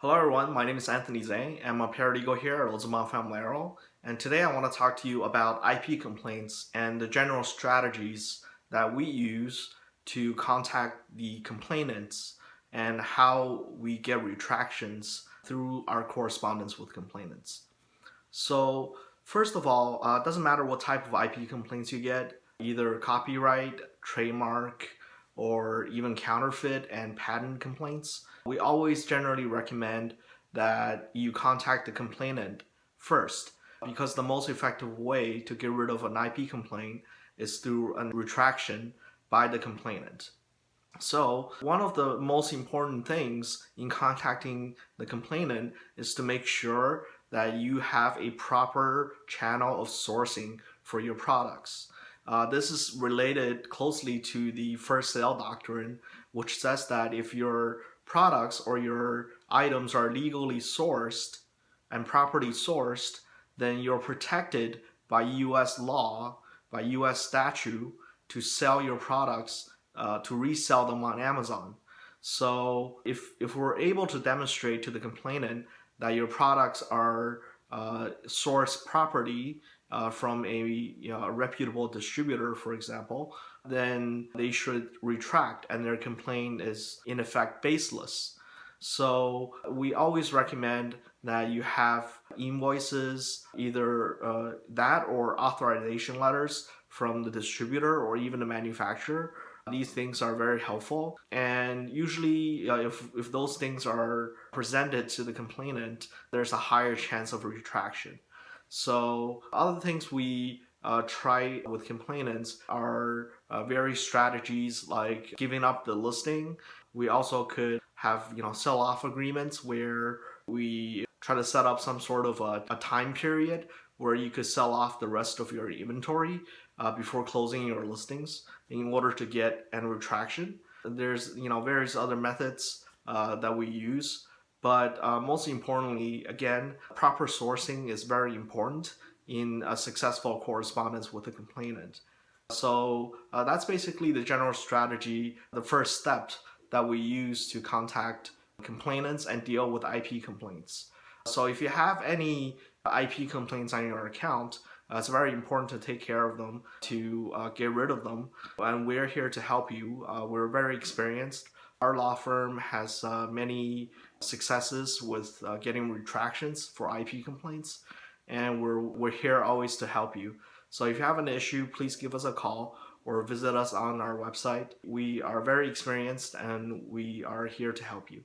Hello everyone, my name is Anthony Zhang. I'm a paralegal here at Rosemont Family, and today I want to talk to you about IP complaints and the general strategies that we use to contact the complainants and how we get retractions through our correspondence with complainants. So first of all, it doesn't matter what type of IP complaints you get, either copyright, trademark, or even counterfeit and patent complaints. We always generally recommend that you contact the complainant first because the most effective way to get rid of an IP complaint is through a retraction by the complainant. So, one of the most important things in contacting the complainant is to make sure that you have a proper channel of sourcing for your products. This is related closely to the first sale doctrine, which says that if your products or your items are legally sourced and properly sourced, then you're protected by US law, by US statute to sell your products to resell them on Amazon. So if we're able to demonstrate to the complainant that your products are sourced properly from a reputable distributor, for example, then they should retract and their complaint is in effect baseless. So we always recommend that you have invoices, either that or authorization letters from the distributor or even the manufacturer. These things are very helpful, and usually if those things are presented to the complainant, there's a higher chance of retraction. So other things we try with complainants are various strategies like giving up the listing. We also could have sell-off agreements where we try to set up some sort of a time period where you could sell off the rest of your inventory before closing your listings in order to get a retraction. There's various other methods that we use, but most importantly, again, proper sourcing is very important in a successful correspondence with a complainant. So that's basically the general strategy, the first step that we use to contact complainants and deal with IP complaints. So if you have any IP complaints on your account, it's very important to take care of them, to get rid of them, and we're here to help you. We're very experienced. Our law firm has many successes with getting retractions for IP complaints, and we're here always to help you. So if you have an issue, please give us a call or visit us on our website. We are very experienced and we are here to help you.